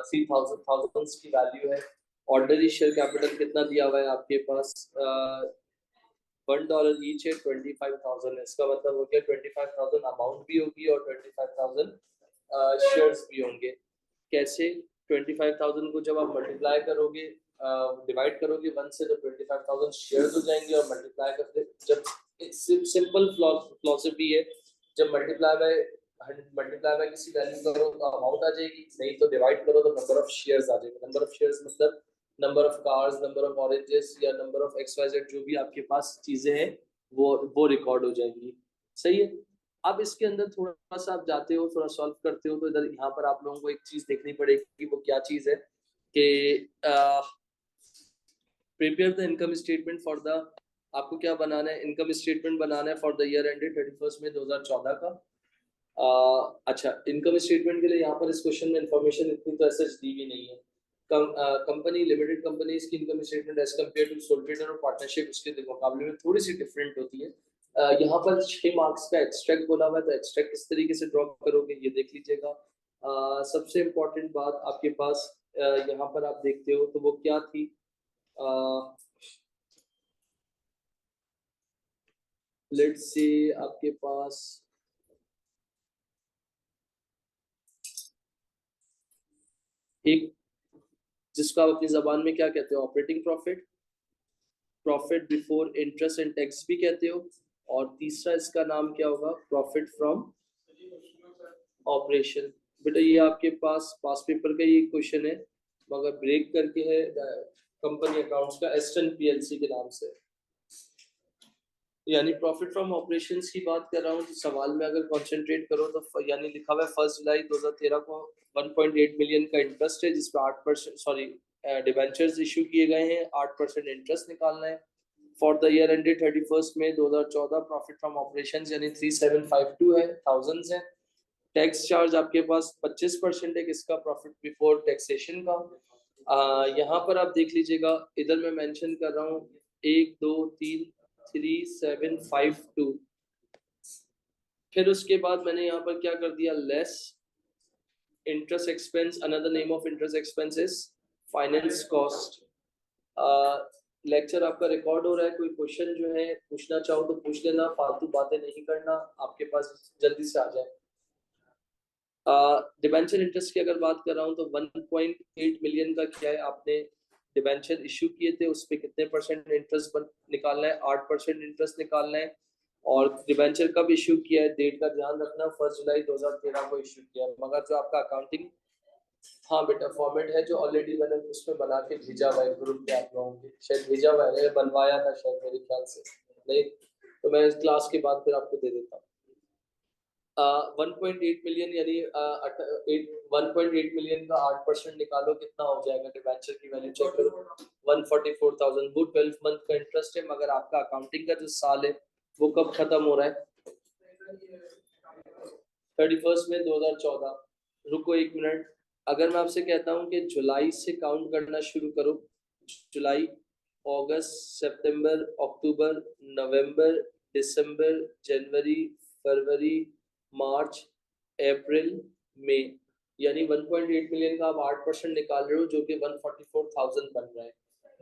3000 की वैल्यू है। Ordinary share capital कितना दिया हुआ है आपके पास, $1 ईच है, 25,000 है। इसका मतलब हो गया 25,000 अमाउंट भी होगी और 25,000 शेयर्स भी होंगे। कैसे? 25,000 को जब आप मल्टीप्लाई करोगे, डिवाइड करोगे 1 से, तो 25,000 शेयर्स हो जाएंगे, और मल्टीप्लाई करते जब सिंपल फिलॉसफी है, जब मल्टीप्लाई बाय किसी वैल्यू करो तो अमाउंट आ जाएगी, नहीं तो डिवाइड करो तो नंबर ऑफ शेयर्स आ जाएगा। नंबर ऑफ शेयर्स मतलब number of cars, number of oranges या नंबर ऑफ XYZ जो भी आपके पास चीजें हैं वो रिकॉर्ड हो जाएंगी। सही है। अब इसके अंदर थोड़ा सा आप जाते हो, थोड़ा सॉल्व करते हो, तो इधर यहाँ पर आप लोगों को एक चीज देखनी पड़ेगी। वो क्या चीज है कि prepare the income statement for the, आपको क्या बनाना है, इनकम स्टेटमेंट बनाना है for the year ended 31 May 2014 का। अच्छा, इनकम स्टेटमेंट के लिए यहाँ पर इस क्वेश्चन में इंफॉर्मेशन इतनी तो ऐसे दी भी नहीं है। कंपनी लिमिटेड कंपनीज की income statement as compare to sole trader और पार्टनरशिप उसके मुकाबले में थोड़ी सी डिफरेंट होती है। यहाँ पर 6 मार्क्स का एक्सट्रैक्ट बोला हुआ है, तो एक्सट्रैक्ट किस तरीके से ड्रॉ करोगे ये देख लीजिएगा। सबसे इम्पोर्टेंट बात आपके पास यहाँ पर आप देखते हो तो वो क्या थी, लेट्स से आपके पास एक, जिसको आप अपनी जबान में क्या कहते हो, operating profit, profit before interest and tax भी कहते हो, और तीसरा इसका नाम क्या होगा, प्रॉफिट फ्रॉम ऑपरेशन। बेटा ये आपके पास पेपर का ये क्वेश्चन है, मगर ब्रेक करके है कंपनी अकाउंट्स का, एस्टन पीएलसी के नाम से। यानी प्रॉफिट फ्रॉम ऑपरेशंस की बात कर रहा हूँ, तो सवाल में अगर कंसंट्रेट करो तो यानी लिखा हुआ है 1 जुलाई 2013 को 1.8 मिलियन का इंटरेस्ट है, जिसपे 8%, सॉरी, डिबेंचर्स इशू किए गए हैं, 8% इंटरेस्ट निकालना है। For the year ended 31 May 2014 profit from operations यानी 3752 है, थाउजेंड्स है। टैक्स चार्ज आपके पास 25% है, किसका, प्रॉफिट बिफोर टैक्सेशन का। यहाँ पर आप देख लीजिएगा, इधर मैं मेंशन कर रहा हूँ 1 2 3 3752। फिर उसके बाद मैंने यहाँ पर क्या कर दिया, less interest expense, another name of interest expense is finance cost. Lecture आपका रिकॉर्ड हो रहा है, कोई क्वेश्चन जो है पूछना चाहो तो पूछ लेना, फालतू बातें नहीं करना, आपके पास जल्दी से आ जाए। डिबेंचर इंटरेस्ट की अगर बात कर रहा हूँ तो 1.8 मिलियन का क्या है, आपने डिबेंचर इशू किए थे, उस पर कितने परसेंट इंटरेस्ट निकालना है, 8% इंटरेस्ट निकालना है। और डिबेंचर कब इशू किया है, डेट का ध्यान रखना, 1 जुलाई 2013 को इशू किया है। मगर जो आपका अकाउंटिंग, हाँ बेटा, फॉर्मेट है जो ऑलरेडी मैंने उसमें बना के भेजा हुआ है ग्रुप पे आप लोगों के, शायद भेजा हुआ है, बनवाया था शायद मेरे ख्याल से, नहीं तो मैं इस क्लास के बाद फिर आपको दे देता हूँ। 1.8 मिलियन यानी 1.8 मिलियन का 8% निकालो, कितना हो जाएगा, डिबेंचर की वैल्यू चेक करो, 144,000। वो 12 मंथ का इंटरेस्ट है, मगर आपका अकाउंटिंग का जो साल है वो कब खत्म हो रहा है, 31 में 2014। रुको एक मिनट, अगर मैं आपसे कहता हूँ कि जुलाई से काउंट करना शुरू करो, जुलाई, अगस्त, सितंबर, अक्टूबर, नवंबर, दिसंबर, जनवरी, फरवरी, मार्च, अप्रैल, मई, यानी 1.8 मिलियन का आप 8% निकाल रहे हो, जो कि 144,000 बन रहा है।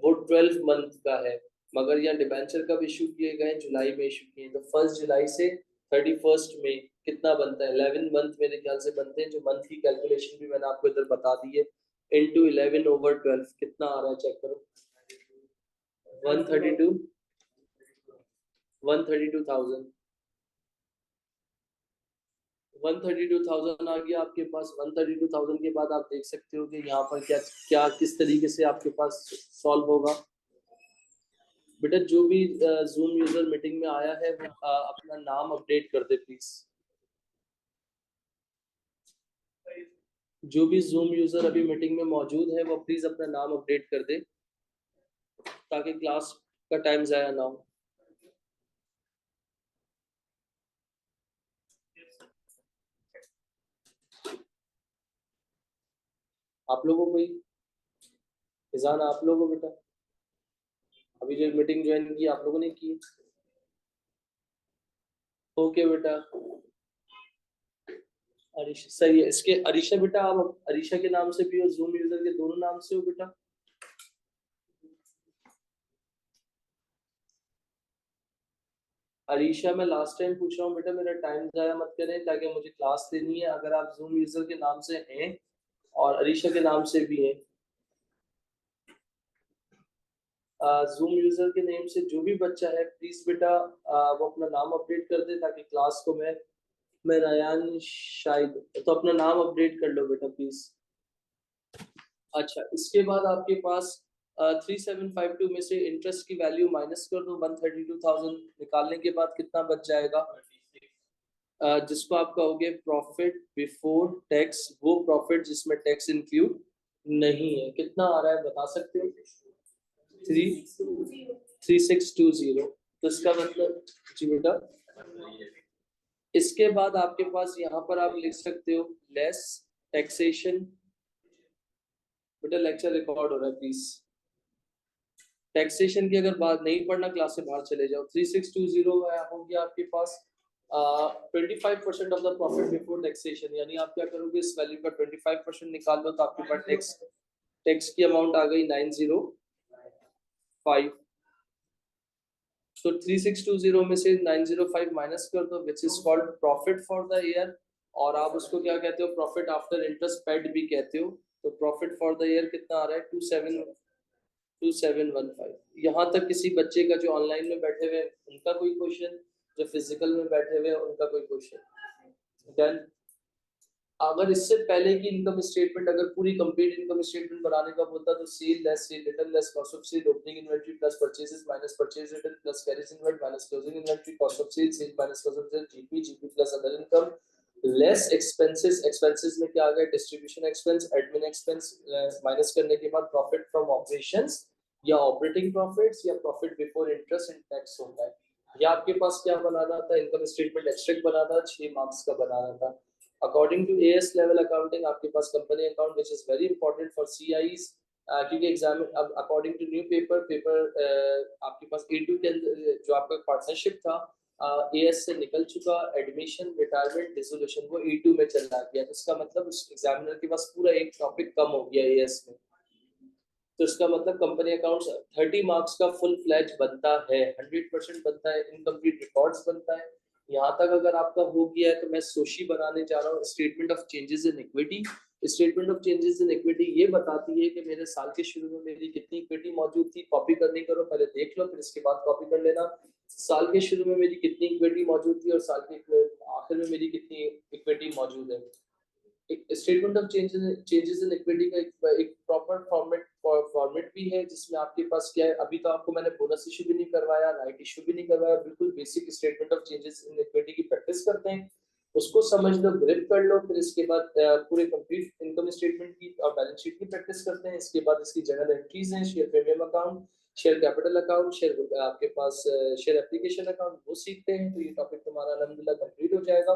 वो 12 मंथ का है, मगर यहाँ डिबेंचर कब इशू किए गए, जुलाई में इशू किए, तो 1 जुलाई से 31 में कितना बनता है, 11 मंथ मेरे ख्याल से बनते हैं। जो मंथ की कैलकुलेशन भी मैंने आपको इधर बता दी है, इनटू 11/12 कितना आ रहा है, चेक करो, 132, 132,000, 132,000 आ गया आपके पास। 132,000 के बाद आप देख सकते हो कि यहाँ पर क्या क्या किस तरीके से आपके पास सॉल्व होगा। बेटा जो भी जूम यूजर मीटिंग में आया है वो अपना नाम अपडेट कर दे प्लीज। जो भी जूम यूजर अभी मीटिंग में मौजूद है वो प्लीज अपना नाम अपडेट कर दे, ताकि क्लास का टाइम जाया ना हो। आप लोगों को ही, इजान आप लोगों को, बेटा अभी जो मीटिंग ज्वाइन की आप लोगों ने की, ओके बेटा। अरीशा सही है। इसके अरीशा बेटा, आप अरीशा के नाम से भी हो, जूम यूजर के दोनों नाम से हो बेटा? अरीशा, मैं लास्ट टाइम पूछ रहा हूँ बेटा, मेरा टाइम जाया मत करें, ताकि मुझे क्लास लेनी है। अगर आप जूम यूजर के नाम से हैं और अरीशा के नाम से भी हैं, जूम यूजर के नेम से जो भी बच्चा है, प्लीज बेटा वो अपना नाम अपडेट कर दे, ताकि क्लास को मैं रयान शाहिद, तो अपना नाम अपडेट कर लो बेटा प्लीज। अच्छा, इसके बाद आपके पास 3752 में से इंटरेस्ट की वैल्यू माइनस कर दो, 132,000 निकालने के बाद कितना बच जाएगा? जिसको आप कहोगे प्रॉफिट बिफोर टैक्स, वो प्रॉफिट जिसमें टैक्स इंक्लूड नहीं है, कितना आ रहा है बता सकते हो? 3620। तो इसका मतलब, जी बेटा, इसके बाद आपके पास यहाँ पर आप लिख सकते हो लेस टैक्सेशन। बेटा लेक्चर रिकॉर्ड हो रहा है प्लीज। टैक्सेशन की अगर बात नहीं पढ़ना, क्लास से बाहर चले जाओ। 3620 हो गया आपके पास 25% of the profit before taxation, यानी आप क्या करोगे, इस वैल्यू का 25% निकाल लो, तो आपके पास टैक्स टैक्स की अमाउंट आ गई 905। तो 3620 में से 905 माइनस कर दो, which is called profit for the year. और आप उसको क्या कहते हो, प्रॉफिट आफ्टर इंटरेस्ट पेड भी कहते हो। तो प्रॉफिट फॉर द ईयर कितना आ रहा है? 2715। यहाँ तक किसी बच्चे का जो ऑनलाइन में बैठे हुए उनका कोई क्वेश्चन, जो फिजिकल में बैठे हुए उनका कोई क्वेश्चन? डन। अगर इससे पहले की इनकम स्टेटमेंट, अगर पूरी कंप्लीट इनकम स्टेटमेंट बनाने का बोलता, तो sale less sale return less cost of sale, opening inventory plus purchases minus purchase return plus carriage inward minus closing inventory, cost of sale sale minus cost of sale, GP GP plus other income less expenses. Expenses में क्या आ गया? Distribution expense, admin expense minus करने के बाद profit from operations या operating profits या profit before interest and tax होता है। या आपके पास क्या बनाना था? इनकम स्टेटमेंट एक्सट्रैक्ट बनाना, 6 मार्क्स का बनाना था। According to AS level accounting, आपके पास company account which is very important for CIEs, क्योंकि एग्जाम अब अकॉर्डिंग टू न्यू पेपर आपके पास A2 के अंदर जो आपका पार्टनरशिप था एएस से निकल चुका, एडमिशन रिटायरमेंट डिसोल्यूशन वो E2 में चला गया। तो इसका मतलब उस एग्जामिनर के पास पूरा एक टॉपिक कम हो गया एएस में। तो इसका मतलब कंपनी अकाउंट्स 30 मार्क्स का फुल फ्लैज बनता है, 100% बनता है, इनकम्प्लीट रिकॉर्ड्स बनता है। यहाँ तक अगर आपका हो गया है, तो मैं सोशी बनाने जा रहा हूँ, statement of changes in equity. Statement of changes in equity ये बताती है कि मेरे साल के शुरू में मेरी कितनी इक्विटी मौजूद थी। कॉपी करनी करो, पहले देख लो, फिर इसके बाद कॉपी कर लेना। साल के शुरू में मेरी कितनी इक्विटी मौजूद थी और साल के आखिर में मेरी कितनी इक्विटी मौजूद है। Statement of changes in equity का एक प्रॉपर फॉर्मेट भी है, जिसमें आपके पास क्या है, अभी तो आपको मैंने बोनस इशू भी नहीं करवाया, राइट इशू भी नहीं करवाया, बिल्कुल basic statement of changes in equity की प्रैक्टिस करते हैं। उसको समझ लो, ग्रिप कर लो, फिर इसके बाद पूरे कंप्लीट इनकम स्टेटमेंट की और बैलेंस शीट की प्रैक्टिस करते हैं। इसके बाद इसकी जनरल एंट्रीज हैं, share premium account, share capital account, share आपके पास शेयर एप्लीकेशन अकाउंट, वो सीखते हैं। तो ये टॉपिक तुम्हारा अल्हम्दुलिल्लाह कंप्लीट हो जाएगा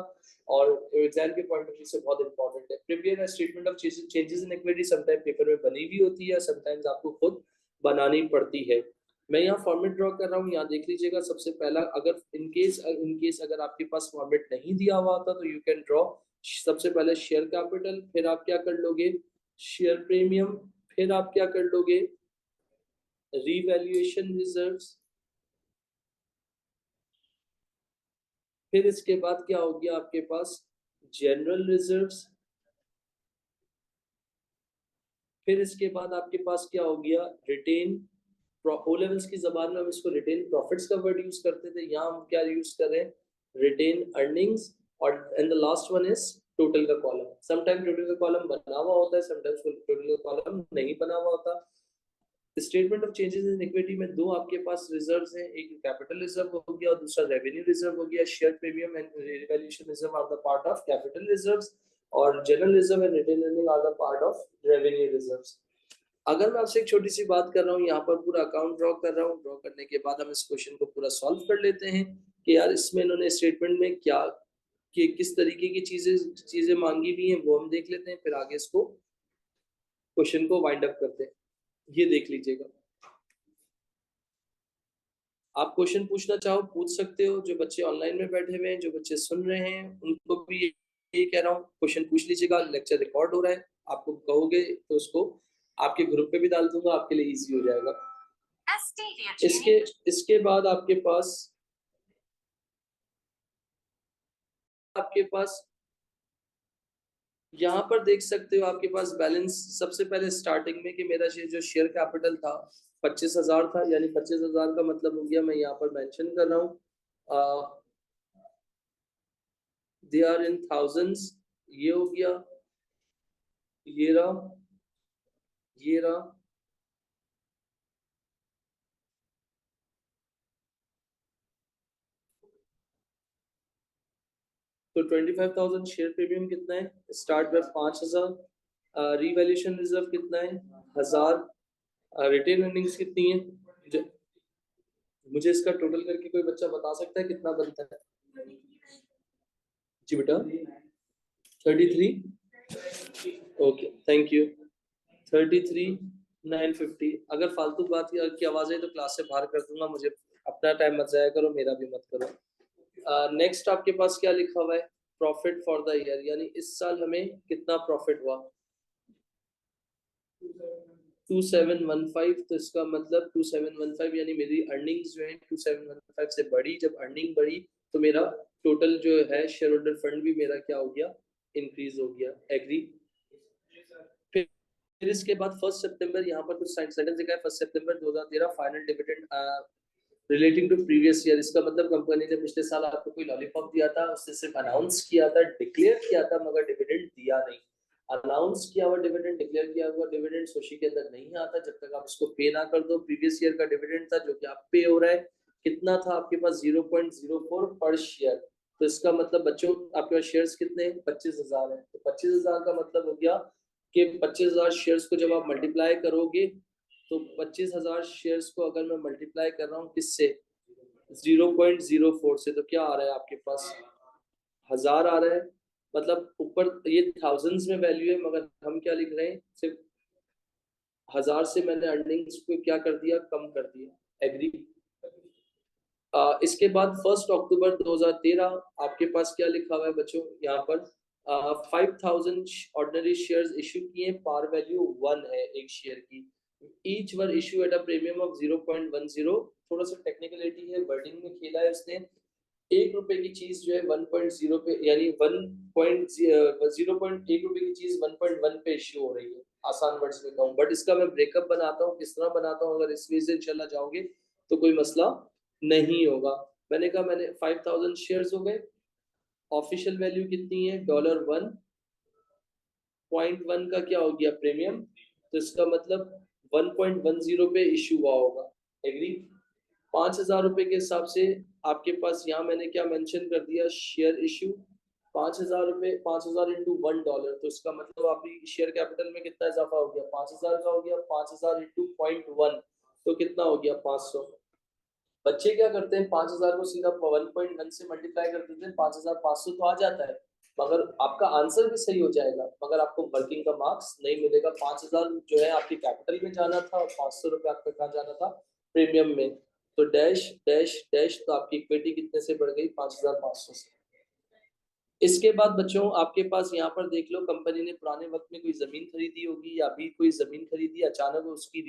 और एग्जाम के पॉइंट ऑफ व्यू से बहुत इंपॉर्टेंट है। Prepare statement of changes in equity, sometime paper में बनी भी होती है, समटाइम्स आपको खुद बनानी पड़ती है। मैं यहाँ फॉर्मेट ड्रॉ कर रहा हूँ, यहाँ देख लीजिएगा। सबसे पहला, अगर इनकेस अगर आपके पास फॉर्मेट नहीं दिया हुआ था, तो यू कैन ड्रॉ सबसे पहले शेयर कैपिटल, फिर आप क्या कर लोगे, शेयर प्रीमियम, फिर आप क्या कर लोगे, रीवैल्यूएशन रिजर्व्स, फिर इसके बाद क्या हो गया आपके पास, जनरल रिजर्व्स, फिर इसके बाद आपके पास क्या हो गया, रिटेन। ओ लेवल्स की जबान में हम इसको रिटेन प्रॉफिट्स का वर्ड यूज करते थे, यहाँ हम क्या यूज कर रहे हैं, रिटेन अर्निंग्स। और and the last one is total का कॉलम। समटाइम टोटल का कॉलम बना हुआ होता है, समटाइम्स टोटल का कॉलम नहीं बना हुआ होता। Statement of changes in equity में दो आपके पास रिजर्व्स हैं, एक कैपिटल रिजर्व हो गया और दूसरा रेवेन्यू रिजर्व हो गया। Share premium and revaluation reserve are the part of capital reserves, और general reserve and retained earning are the part of revenue reserves. अगर मैं आपसे एक छोटी सी बात कर रहा हूँ, यहाँ पर पूरा अकाउंट ड्रॉ कर रहा हूँ, ड्रॉ करने के बाद हम इस क्वेश्चन को पूरा सॉल्व कर लेते हैं कि यार इसमें इन्होंने स्टेटमेंट में क्या, कि किस तरीके की चीजें चीजें मांगी भी हैं, वो हम देख लेते हैं, फिर आगे इसको क्वेश्चन को वाइंड अप करते हैं। ये देख लीजिएगा, आप क्वेश्चन पूछना चाहो पूछ सकते हो, जो बच्चे ऑनलाइन में बैठे हुए हैं, जो बच्चे सुन रहे हैं उनको भी ये कह रहा हूँ, क्वेश्चन पूछ लीजिएगा, लेक्चर रिकॉर्ड हो रहा है, आपको कहोगे तो उसको आपके ग्रुप पे भी डाल दूंगा, आपके लिए इजी हो जाएगा। इसके बाद आपके पास यहाँ पर देख सकते हो आपके पास बैलेंस सबसे पहले स्टार्टिंग में कि मेरा जो शेयर कैपिटल था 25,000 था, यानी 25,000 का मतलब हो गया, मैं यहाँ पर मेंशन कर रहा हूँ दे आर इन थाउजेंड्स, ये हो गया, ये रहा, ये रहा, तो 25,000 शेयर प्रीमियम कितना है, स्टार्ट में 5,000, रिवैल्यूएशन रिजर्व कितना है 1,000, रिटेन अर्निंग्स कितनी है, मुझे इसका टोटल करके कोई बच्चा बता सकता है कितना बनता है? जी बेटा 33, ओके थैंक यू, 33,950। अगर फालतू बात की आवाज है तो क्लास से बाहर कर दूंगा, मुझे अपना टाइम मत जाया करो, मेरा भी मत करो। नेक्स्ट आपके पास क्या लिखा हुआ है, प्रॉफिट फॉर द ईयर, यानी इस साल हमें कितना प्रॉफिट हुआ 2715, तो इसका मतलब 2715 यानी मेरी अर्निंग्स जो है 2715 से बढ़ी, जब अर्निंग बढ़ी तो मेरा टोटल जो है शेयर होल्डर फंड भी मेरा क्या हो गया, इंक्रीज हो गया, एग्री। फिर इसके बाद 1 सितंबर यहाँ पर कुछ सेंटेंस दिखा है, 1 सितंबर 2013 final dividend relating to previous year, इसका मतलब कंपनी ने पिछले साल आपको कोई लॉलीपॉप दिया था, उसने सिर्फ अनाउंस किया था, डिक्लेयर किया था, मगर डिविडेंड दिया नहीं। अनाउंस किया हुआ डिविडेंड, डिक्लेयर किया हुआ डिविडेंड सोशी के अंदर नहीं आता जब तक आप उसको पे ना कर दो। प्रीवियस ईयर का डिविडेंड था जो कि आप पे हो रहा है, कितना था आपके पास 0.04 पर शेयर, तो इसका मतलब बच्चों आपके पास शेयर्स कितने हैं 25,000 है, तो 25,000 का मतलब हो गया कि 25,000 शेयर्स को जब आप मल्टीप्लाई करोगे तो 25,000 शेयर्स को अगर मैं मल्टीप्लाई कर रहा हूँ किससे 0.04 से, तो क्या आ रहा है आपके पास 1,000 आ रहा है, मतलब ऊपर ये थाउजेंड्स में वैल्यू है, मगर हम क्या लिख रहे हैं सिर्फ 1,000 से मैंने अर्निंग्स को क्या कर दिया, कम कर दिया, एग्री। इसके बाद 1 अक्टूबर 2013 आपके पास क्या लिखा हुआ है बच्चों, यहाँ पर 5,000 ऑर्डिनरी शेयर्स इशू किए, पार वैल्यू 1 है एक शेयर की, each were issue at a premium of 0.10, थोड़ा सा टेक्निकलिटी है, वर्डिंग में खेला है उसने, 1 रुपए की चीज जो है 1.0 पे, यानी 0.1 रुपए की चीज 1.1 पे इश्यू हो रही है, आसान वर्ड्स में कहूँ, बट इसका मैं ब्रेकअप बनाता हूँ, किस तरह बनाता हूँ, अगर इसमें से इंशाल्लाह जाओगे तो कोई मसला नहीं होगा। मैंने कहा मैंने 5,000 शेयर्स हो गए, ऑफिशियल वैल्यू कितनी है $1.1 का क्या हो गया प्रीमियम, तो इसका मतलब 1.10 पे इश्यू हुआ होगा, एग्री। 5,000 रुपए के हिसाब से आपके पास यहाँ मैंने क्या मेंशन कर दिया, शेयर इश्यू 5,000 रुपए, 5,000 इंटू $1, तो इसका मतलब आपकी शेयर कैपिटल में कितना इजाफा हो गया, 5,000 का हो गया, 5,000 इंटू 0.1 तो कितना हो गया 500। बच्चे क्या करते हैं 5,000 को सीधा 1.1 से मल्टीप्लाई कर देते हैं, 5,500 तो आ जाता है, मगर आपका आंसर भी सही हो जाएगा, मगर आपको वर्किंग का मार्क्स नहीं मिलेगा। 5,000 जो है आपकी कैपिटल में जाना था और 500 रुपये आपका कहाँ जाना था, प्रीमियम में, तो डैश डैश डैश, तो आपकी इक्विटी कितने से बढ़ गई 5,500 से। इसके बाद बच्चों आपके पास यहाँ पर देख लो, कंपनी ने पुराने वक्त में कोई जमीन खरीदी होगी या अभी कोई जमीन खरीदी, अचानक उसकी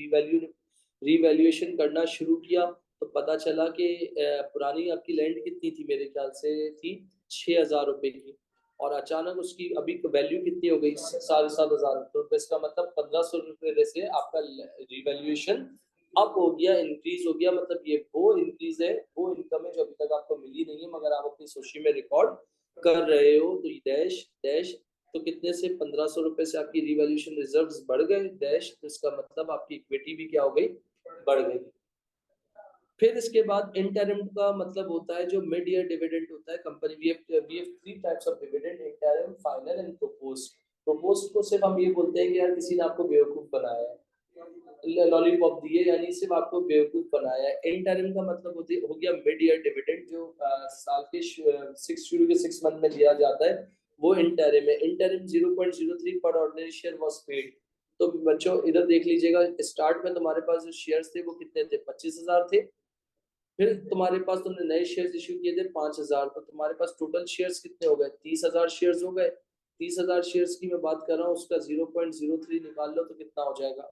रिवैल्यूएशन करना शुरू किया, तो पता चला कि पुरानी आपकी लैंड कितनी थी, मेरे ख्याल से थी 6,000 रुपए की, और अचानक उसकी अभी वैल्यू कितनी हो गई 7,500, तो इसका मतलब 1,500 रुपए से आपका रिवैल्यूएशन अप हो गया, इंक्रीज हो गया, मतलब ये वो इंक्रीज है, वो इनकम है जो अभी तक आपको मिली नहीं है, मगर आप अपनी सोची में रिकॉर्ड कर रहे हो, तो डैश डैश, तो कितने से 1,500 रुपए से आपकी रिवैल्यूएशन रिजर्व्स बढ़ गए, डैश, तो इसका मतलब आपकी इक्विटी भी क्या हो गई, बढ़ गई। फिर इसके बाद इंटरिम का मतलब होता है जो मिड ईयर डिविडेंड होता है, company we have 3 types of dividend, interim, final and proposed. Proposed को सिर्फ हम ये बोलते हैं कि यार किसी ने आपको बेवकूफ बनाया है, लॉलीपॉप दिए, यानी सिर्फ आपको बेवकूफ बनाया है। इंटरिम का मतलब हो गया मिड ईयर डिविडेंड, जो साल के शुरू के 6 मंथ में दिया जाता है, वो इंटरिम है। इंटरिम 0.03 पर ऑर्डिनरी शेयर वाज पेड। तो बच्चों इधर देख लीजिएगा, स्टार्ट में तुम्हारे पास जो शेयर्स थे वो कितने थे, 25,000 थे, फिर तुम्हारे पास, तुमने नए शेयर्स इशू किए थे 5,000, तो तुम्हारे पास टोटल शेयर्स कितने हो गए? 30,000 शेयर्स हो गए। 30,000 शेयर्स की मैं बात कर रहा हूँ, उसका 0.03 निकाल लो तो कितना हो जाएगा?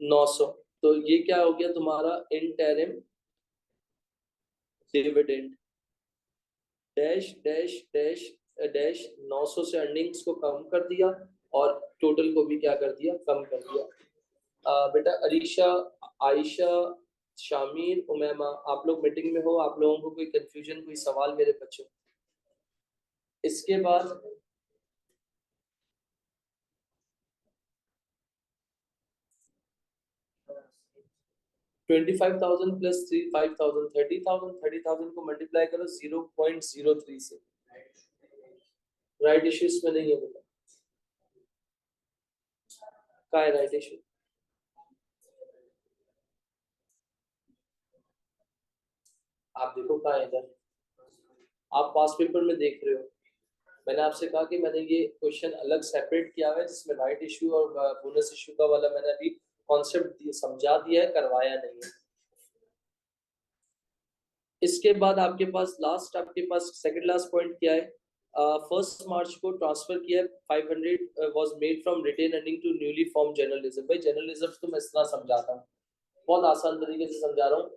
900। तो ये क्या हो गया तुम्हारा interim dividend, dash dash dash dash 900 से अर्निंग्स को कम कर दिया और टोटल को भी क्या कर दिया? कम कर दिया। बेटा अरीशा, आयशा, शामिर, उमैमा, आप लोग मीटिंग में हो, आप लोगों को कोई कंफ्यूजन, कोई सवाल मेरे बच्चों? इसके बाद 25,000 प्लस 5,000, 30,000, 30,000 को मल्टीप्लाई करो 0.03 से। राइट इश्यू इसमें नहीं है बेटा। क्या है राइट इश्यू? आप देखो कहाँ है इधर, आप पास पेपर में देख रहे हो। मैंने आपसे कहा कि मैंने ये क्वेश्चन अलग सेपरेट किया हुआ है जिसमें राइट इश्यू और बोनस इश्यू का वाला मैंने अभी कॉन्सेप्ट समझा दिया है, करवाया नहीं है। इसके बाद आपके पास लास्ट, आपके पास सेकंड लास्ट पॉइंट क्या है? 1 मार्च को ट्रांसफर किया 500 was made from retained earning to newly form journalism. भाई जर्नलिज्म तो मैं इस तरह समझाता हूँ, बहुत आसान तरीके से समझा रहा हूँ।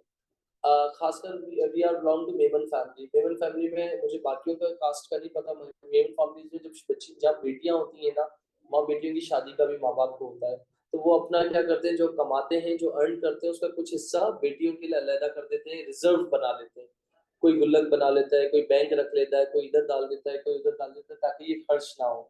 खासकर we are belong to Memon family. Memon family में मुझे बाकियों का कास्ट का नहीं पता, मेमन फैमिली में जब बच्ची, जब बेटियां होती है ना, माँ बेटियों की शादी का भी माँ बाप को होता है, तो वो अपना क्या करते हैं, जो कमाते हैं, जो अर्न करते हैं, उसका कुछ हिस्सा बेटियों के लिए अलग कर देते हैं, रिजर्व बना लेते हैं। कोई गुल्लक बना लेता है, कोई बैंक रख लेता है, कोई इधर डाल देता है, कोई उधर डाल देता है, ताकि ये खर्च ना हो।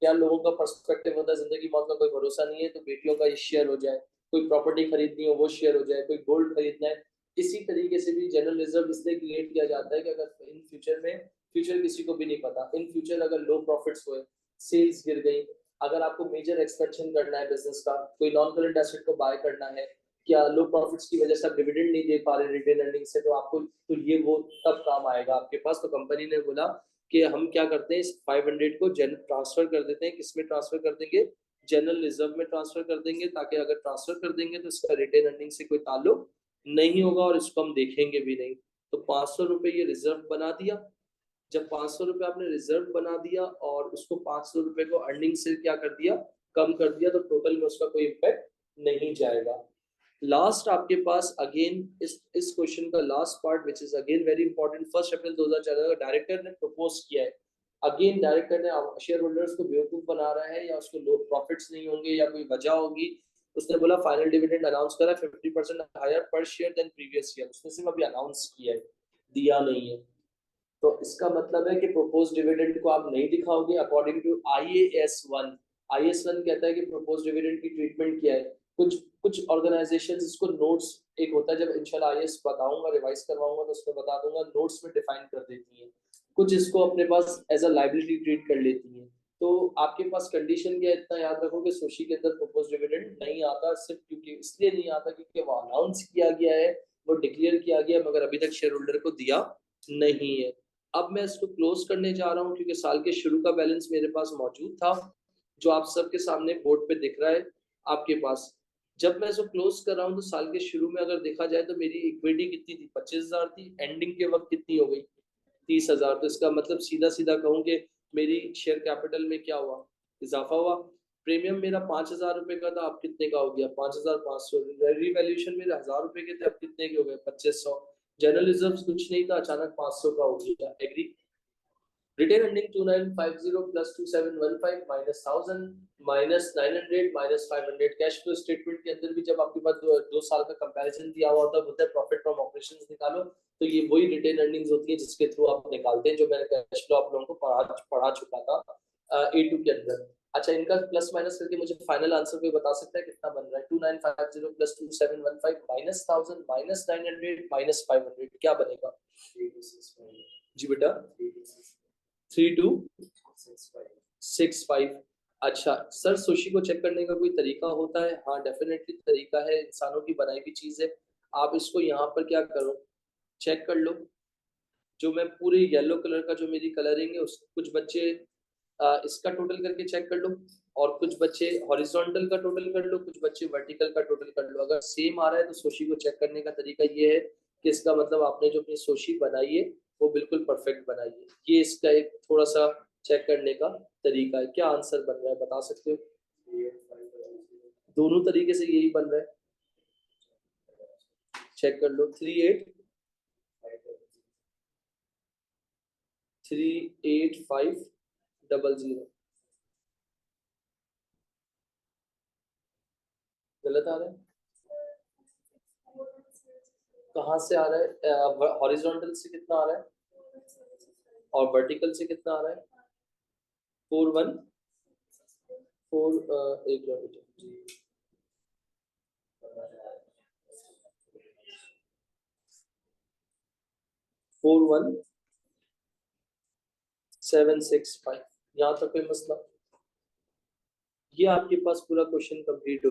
क्या लोगों का पर्सपेक्टिव होता है, जिंदगी मौत का कोई भरोसा नहीं है, तो बेटियों का ये शेयर हो जाए, कोई प्रॉपर्टी खरीदनी हो वो शेयर हो जाए, कोई गोल्ड खरीदना है। इसी तरीके से भी जनरल रिजर्व इसलिए क्रिएट किया जाता है कि अगर इन फ्यूचर में, फ्यूचर किसी को भी नहीं पता, इन फ्यूचर अगर लो प्रॉफिट्स हुए, सेल्स गिर गई, अगर आपको मेजर एक्सपेंशन करना है बिजनेस का, कोई नॉन करंट एसेट को बाय करना है, क्या लो प्रॉफिट्स की वजह से आप डिविडेंड नहीं दे पा रहे रिटेन अर्निंग से, तो आपको, तो ये वो तब काम आएगा आपके पास। तो कंपनी ने बोला कि हम क्या करते हैं, इस 500 को जन ट्रांसफर कर देते हैं। किस में ट्रांसफर कर देंगे? जनरल रिजर्व में ट्रांसफर कर देंगे, ताकि अगर ट्रांसफर कर देंगे तो इसका रिटेन अर्निंग से कोई ताल्लुक नहीं होगा और इसको हम देखेंगे भी नहीं। तो 500 रुपए ये रिजर्व बना दिया। जब 500 रुपए आपने रिजर्व बना दिया और उसको 500 रुपए को अर्निंग से क्या कर दिया? कम कर दिया, तो टोटल में उसका कोई इम्पैक्ट नहीं जाएगा। लास्ट आपके पास अगेन इस क्वेश्चन का last part which is again very important, 1 अप्रैल 2014 का डायरेक्टर ने प्रपोज किया है। अगेन डायरेक्टर ने शेयर होल्डर्स को बेवकूफ बना रहा है, या उसको लो प्रॉफिट्स नहीं होंगे या कोई वजह होगी। उसने बोला फाइनल डिविडेंड अनाउंस करा 50% हायर पर शेयर देन प्रीवियस ईयर, उसने सिर्फ अभी अनाउंस किया है, दिया नहीं है। तो इसका मतलब है कि प्रोपोज डिविडेंड को आप नहीं दिखाओगे अकॉर्डिंग टू IAS 1। IAS 1 कहता है कि प्रोपोज डिविडेंड की ट्रीटमेंट क्या है। कुछ कुछ ऑर्गेनाइजेशंस इसको नोट्स, एक होता है, जब इंशाल्लाह आईएएस बताऊंगा, रिवाइज करवाऊंगा तो उसमें बता दूंगा, नोट्स में डिफाइन कर देती हैं। कुछ इसको अपने पास एज अ लाइबिलिटी ट्रीट कर लेती हैं। तो आपके पास कंडीशन क्या है, इतना याद रखो कि सोशी के अंदर प्रोपोज डिविडेंड नहीं आता, सिर्फ क्योंकि इसलिए नहीं आता क्योंकि वो अनाउंस किया गया है, वो डिक्लेयर किया गया, मगर अभी तक शेयर होल्डर को दिया नहीं है। अब मैं इसको क्लोज करने जा रहा हूँ क्योंकि साल के शुरू का बैलेंस मेरे पास मौजूद था, जो आप सबके सामने बोर्ड पे दिख रहा है आपके पास। जब मैं इसको क्लोज कर रहा हूँ तो साल के शुरू में अगर देखा जाए तो मेरी इक्विटी कितनी थी? 25,000 थी। एंडिंग के वक्त कितनी हो गई? 30,000। तो इसका मतलब सीधा सीधा कहूँ कि मेरी शेयर कैपिटल में क्या हुआ? इजाफा हुआ। प्रीमियम मेरा 5,000 रुपए का था, अब कितने का हो गया? 5,500। रिवैल्यूएशन मेरे 1,000 रुपए के थे, अब कितने के हो गए? 2,500। जनरल रिजर्व कुछ नहीं था, अचानक 500 का हो गया। Agree? Retained earning 2950 plus 2715 minus 1000 minus 900 minus 500। Cash flow statement के अंदर भी जब आपके पास दो साल का कंपैरिजन दिया हुआ होता है, बोलते हैं प्रॉफिट फ्रॉम ऑपरेशंस निकालो, तो ये वही रिटेन अर्निंग्स होती है जिसके थ्रू आप निकालते हैं, जो मैंने कैश फ्लो आप लोगों को पढ़ा चुका था A2 के अंदर। अच्छा, इनका प्लस माइनस करके मुझे फाइनल आंसर कोई बता सकता है कितना बन रहा है? 2950 प्लस 2715 माइनस 1000 माइनस 900 माइनस 500, क्या बनेगा? जी बेटा, 3265। अच्छा सर, सुशी को चेक करने का कोई तरीका होता है? हाँ डेफिनेटली तरीका है, इंसानों की बनाई हुई चीज है। आप इसको यहाँ पर क्या करो, चेक कर लो। जो मैं पूरे येलो कलर का, जो मेरी कलरिंग है, उस कुछ बच्चे इसका टोटल करके चेक कर लो, और कुछ बच्चे हॉरिजॉन्टल का टोटल कर लो, कुछ बच्चे वर्टिकल का टोटल कर लो। अगर सेम आ रहा है तो सोशी को चेक करने का तरीका ये है कि इसका मतलब आपने जो अपनी सोशी बनाई है वो बिल्कुल परफेक्ट बनाई है। ये इसका एक थोड़ा सा चेक करने का तरीका है। क्या आंसर बन रहा है बता सकते हो? दोनों तरीके से यही बन रहा है, चेक कर लो। 38,500 गलत आ रहा है। कहाँ से आ रहा है? हॉरिजॉन्टल से कितना आ रहा है और वर्टिकल से कितना आ रहा है? 4141 एक मिनट 41,765। यहाँ तक कोई मसला? ये आपके पास पूरा क्वेश्चन कंप्लीट हो